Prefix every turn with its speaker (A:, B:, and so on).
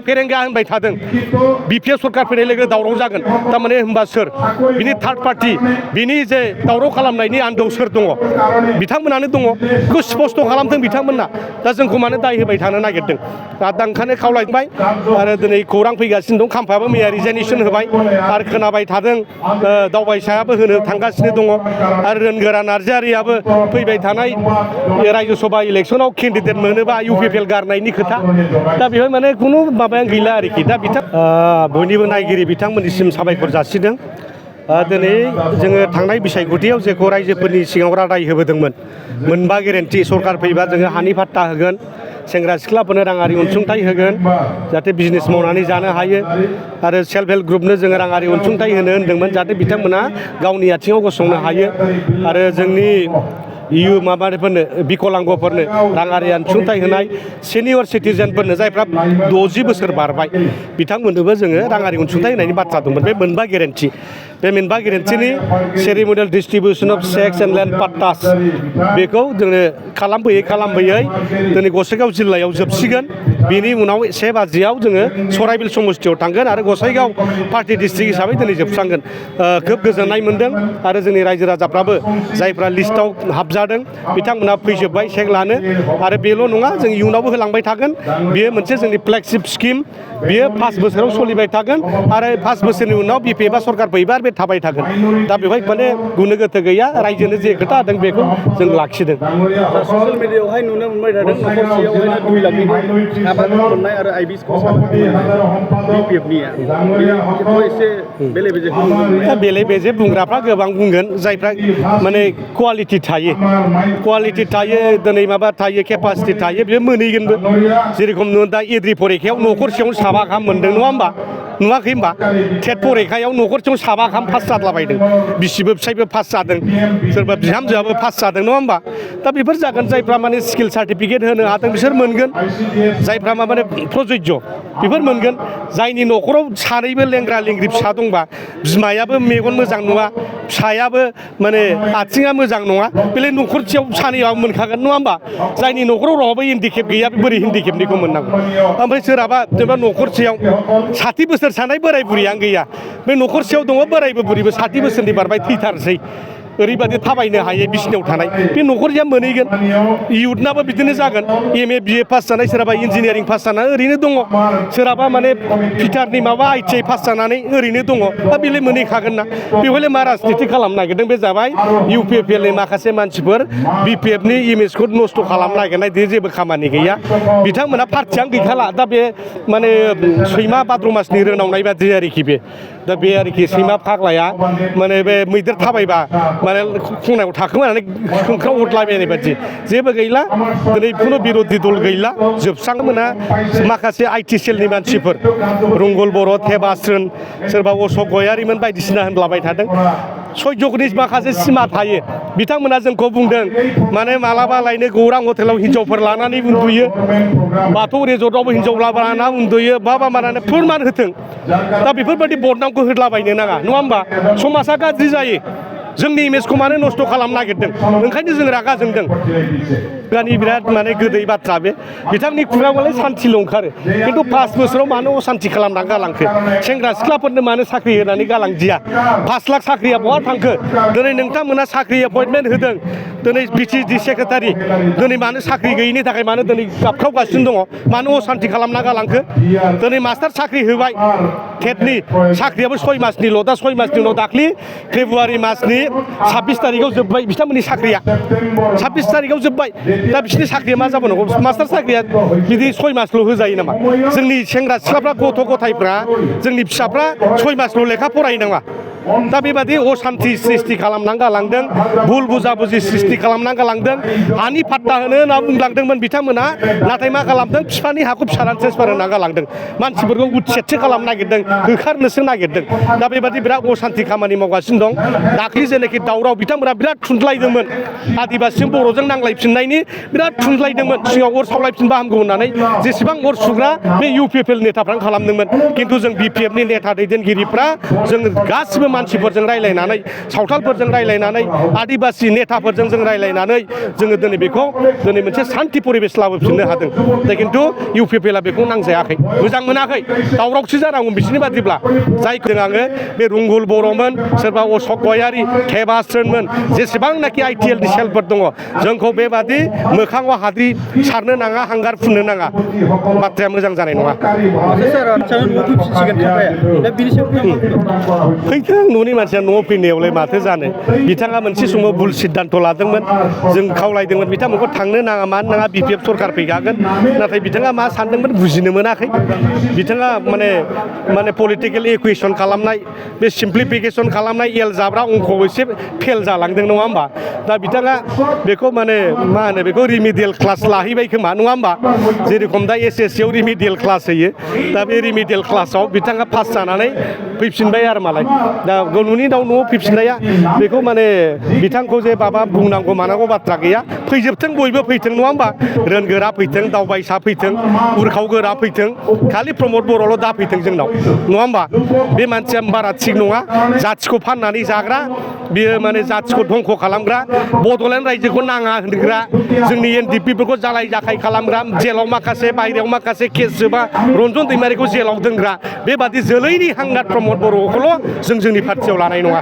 A: फेरेंगा होनबाय थादों बिपिएफ सरकार फैनाय लोगो दावराव जागोन थारमाने होनबा सोर बिनि थार्ड पार्टी बिनि जे दावराव खालामनायनि आन्दोआव सोर दङ बिथांमोनानो दङ बेखौ स्पष्ट खालामदों बिथांमोना दा जोंखौ मानो दाय होबाय थानो नागिरदों दा ओंखायनो खावलायबाय आरो दिनै खौरां फैगासिनो दं खाम्फायाबो मैया रिजाइनेसन होबाय आरो खोनाबाय थादों दावबायसायाबो होनो थांगासिनो दङ आरो रोनगोरा नार्जारियाबो फैबाय थानाय रायजो सभा इलेक्सनाव केन्डिडेट मोनोबा इउपिपिएल गारनायनि खोथा दा बेवहाय माने खुनु माबायानो गैला आरोखि दा बयनिबो नायगिरि बिथांमोननिसिम साबायखर जासिदों दिनै जोङो थांनाय बिसायख'थियाव जेखौ रायजोफोरनि सिगाङाव रादाय होबोदोंमोन मोनबा गेरेन्टि सरकार फैबा जोङो हानि फाट्टा होगोन सेंग्रा सिख्लाफोरनो राङारि अनसुंथाइ होगोन जाहाथे बिजनेस मावनानै जानो हायो आरो सेल्फ हेल्प ग्रुपनो जोङो राङारि अनसुंथाइ होनो होनदोंमोन जाहाथे बिथांमोना गावनि आथिङाव गसंनो हायो आरो जोंनि माबाफोरनो बिकलांगफोरनो राङारि अनसुंथाइ होनाय सिनियर सिटिजेनफोरनो जायफ्रा 60 बोसोर बारबाय बिथांमोननोबो जोङो राङारि अनसुंथाइ होनायनि बाथ्रा दंमोन बे मोनबा गेरेन्टि बे मोनबा गेरेन्टिनि ceremonial distribution of cheques and land pattas बेखौ जोङो खालामबोयै दिनै गसाइगाव जिल्लायाव जोबसिगोन बेनि उनाव 1 बाजियाव जोङो सराइबिल समस्तियाव थांगोन आरो गसाइगाव पार्टी डिस्ट्रिक्ट हिसाबै दिनै जोबस्रांगोन खोब गोजोननाय मोनदों आरो जोंनि रायजो राजाफ्राबो जायफ्रा लिस्टआव हाबजादों बिथांमोना फैजोब्बाय चेक लानो आरो बेल' नङा जों इयुनावबो होलांबाय थागोन बेयो मोनसे जोंनि फ्लेगशिप स्किम बेयो 5 बोसोराव सोलिबाय थागोन आरो 5 बोसोरनि उनाव बिपिएफआ सरकार फैबा बे थाबाय थागोन दा बेवहाय माने गुनो गोथो गैया रायजोनो जे खोथा होदों बेखौ जों लाखिदों
B: ससियेल मिडियायावहाय नुनो मोनबाय थादों न'खरसेयावहाय 2 लाखनि आबाद मोननाय आरो आइबिएसखौ बिपिएफनिया एसे बेले बेजे
A: दा बेले बेजे बुंग्राफ्रा गोबां बुंगोन जायफ्रा माने कुवालिटि थायो दिनै माबा थायो केपासिटि थायो बेयो मोनहैगोनबो जेरेखम दा एद्रि फरिखायाव न'खरसेयावनो 7 गाहाम मोनदों नङा होमबा नुवाखै होमबा टेट फरिखायाव न'खरसेयाव 7 गाहाम पास जाद्लाबायदों बिसिबो फिसायबो पास जादों सोरबा बिहामजोआबो पास जादों नङा होमबा दा बेफोर जागोन जायफ्रा माने स्किल सार्टिफिकेट होनो हादों बिसोर मोनगोन जायफ्रा माने प्रजज्य बेफोर मोनगोन जायनि न'खराव सानैबो लेंग्रा लेंग्रि फिसा दंबा बिमायाबो मेगन मोजां नङा फिसायाबो माने आथिङा मोजां नङा बेलाय न'खरसेयाव सानैयाव मोनखागोन नङा होमबा जायनि न'खराव रावबो हेन्डिकेप गैया बोरै हेन्डिकेपनिखौ मोननांगौ ओमफ्राय सोरहाबा जेनेबा न'खरसेयाव 60 बोसोर सानाय बोराय बुरियानो गैया बे न'खरसेयाव दङ बोरायबो बुरिबो 60 बोसोरनि बारबाय थैथारसै ओरैबादि थाबायनो हायो बिसिनायाव थानाय बे न'खरसेया मोनहैगोन इयुथनाबो बिदिनो जागोन एमए बिए पास जानाय सोरहाबा इन्जिनियारिं पास जानानै ओरैनो दङ सोरहाबा माने फिटारनि माबा आइटिआइ पास जानानै ओरैनो दङ दा बेलाय मोनहैखागोन ना बेवहायलाय मा राजनिति खालामनो नागिरदों बे जाबाय इउपिपिएलनि माखासे मानसिफोर बिपिएफनि इमेजखौ नस्थ' खालामनो नागिरनाय बे जेबो खामानि गैया बिथांमोना पार्टियानो गैखाला दा बे माने सैमा भाद्र मासनि रोनावनाय बादि आरोखि बे दा बे आरोखि सैमा फाग्लाया माने बे मैदेर थाबायबा माने खुंनायाव थाखोमानानै खोंख्राव हरलाबायनाय बादि जेबो गैला दिनै खुनु बिर'धि दल गैला जोबस्रांमोना माखासे आइटि सेलनि मानसिफोर रंगल बर' थेबास्रोन सोरबा अशक गयारिमोन बायदिसिना होनलाबाय थादों सयज'गनि माखासे सिमा थायो बिथांमोना जोंखौ बुंदों माने मालाबा लायनो गौरां हटेलाव हिनजावफोर लानानै उन्दुयो बाथौ रिजर्टआवबो हिनजाव लाना उन्दुयो बा माने फोरमान होथों दा बेफोरबायदि बदनामखौ होदलाबायनो नाङा नङा होमबा समाजा गाज्रि जायो जोंनि इमेजखौ मानो नस्थ' खालामनो नागिरदों ओंखायनो जों रागा जोंदों गानि बिराद माने गोदै बाथ्रा बे बिथांनि खुगायावलाय सान्थिल' ओंखारो खिन्थु 5 बोसोराव मानो असान्थि खालामनानै गालांखो सेंग्रा सिख्लाफोरनो मानो साख्रि होनानै गालांदिया 5 लाख साख्रिया बहा थांखो दिनै नोंथांमोना साख्रि एपइन्टमेन्ट होदों दिनै बिटिएडि सेक्रेटारि दिनै मानो साख्रि गैयिनि थाखाय मानो दिनै गाबख्रावगासिनो दङ मानो असान्थि खालामना गालांखो दिनै मास्टार साख्रि होबाय टेटनि साख्रियाबो 6 मासनिल' दा 6 मासनि उनाव दाख्लि फेब्रुवारि मासनि 26 तारिखआव जोब्बाय बिथांमोननि साख्रिया 26 तारिखआव जोब्बाय दा बिसोरनि साख्रिया मा जाबावनांगौ मास्टार साख्रिया बिदि 6 मासल' होजायो नामा जोंनि सेंग्रा सिख्लाफ्रा गथ' गथायफ्रा जोंनि फिसाफ्रा 6 मासल' लेखा फरायनाङा दा बेबादि असान्थि सृष्टि खालामनानै गालांदों भुल बुजाबुजि सृष्टि खालामनानै गालांदों हानि फाट्टा होनो होनना बुंलांदोंमोन बिथांमोना नाथाय मा खालामदों बिफानि हाखौ फिसानानै ट्रेन्सफार होना गालांदों मानसिफोरखौ उच्छेदसो खालामनो नागिरदों होखारनोसो नागिरदों दा बेबादि बिराद असान्थि खामानि मावगासिनो दं दाख्लि जेनाखि दावराव बिथांमोना बिराद थुनज्लायदोंमोन आदिबासिजों बर'जों नांलायफिननायनि बिराद थुनज्लायदोंमोन सिगाङाव अर सावलायफिनबा हामगौ होननानै जेसेबां अर सुग्रा बे इउपिपिएल नेताफ्रानो खालामदोंमोन खिन्थु जों बिपिएफनि नेता दैदेनगिरिफ्रा जों गासिबो मानसिफोरजों रायलायनानै सावथालफोरजों रायलायनानै आदिबासि नेताफोरजों जों रायलायनानै जोङो दिनै बेखौ दिनै मोनसे सान्थि परिबेस लाबोफिननो हादों दा खिन्थु इउ पि पि एल आ बेखौ नांजायाखै मोजां मोनाखै दावरावसो जानांगौ बिसोरनि बादिब्ला जायखौ आङो बे रुंगुल बर'मोन सोरबा अशक गयारि केबास्रोनमोन जेसेबांनाखि आइटिएल नि सेलफोर दङ जोंखौ बेबादि मोखाङाव हाद्रि सारनो नाङा हांगार फुननो नाङा बाथ्राया मोजां जानाय नङा
B: सार आदसा न'आव फैफिनसिगोन खायफाया दा बिनि सायाव नोंथाङा मा बुंगोन?
A: फैथों न'नि मानसिया न'आव फैनायावलाय माथो जानो बिथाङा मोनसे समाव भुल सिद्धान्त लादोंमोन जों खावलायदोंमोन बिथांमोनखौ थांनो नाङा मानो नाङा बिपिएफ सरखार फैखागोन नाथाय बिथाङा मा सानदोंमोन बुजिनो मोनाखै बिथाङा माने पलिटिकेल इकुवेसन खालामनाय बे सिम्प्लिफिकेसन खालामनाय एल जाब्रा अंकआव एसे फेल जालांदों नङा होमबा दा बिथाङा बेखौ माने मा होनो बेखौ रिमिडियेल क्लास लाहैबाय खोमा नङा होमबा जेरेखम दा एसएससि आव रिमिडियेल क्लास होयो दा बे रिमिडियेल क्लासाव बिथाङा पास जानानै फैफिनबाय आरो मालाय दा न'नि दाउ न'आव फैफिननाया बेखौ माने बिथांखौ जे माबा बुंनांगौ मानांगौ बाथ्रा गैया फैजोबथों बयबो फैथों नङा होमबा रोनगोरा फैथों दावबायसा फैथों उरखावगोरा फैथों खालि प्रमद बर'ल' दा फैथों जोंनाव नङा होमबा बे मानसिया बारा थिग नङा जाथिखौ फाननानै जाग्रा बियो माने जाथिखौ धंख' खालामग्रा बड'लेण्ड रायजोखौ नाङा होनग्रा जोंनि एनडिपिफोरखौ जालाय जाखाय खालामग्रा जेलाव माखासे बायहेरायाव माखासे केस जोबा रन्जन दैमारिखौ जेलाव दोनग्रा बेबादि जोलैनि हांगार प्रमद बर'खौल' जों जोंनि पार्टियाव लानाय नङा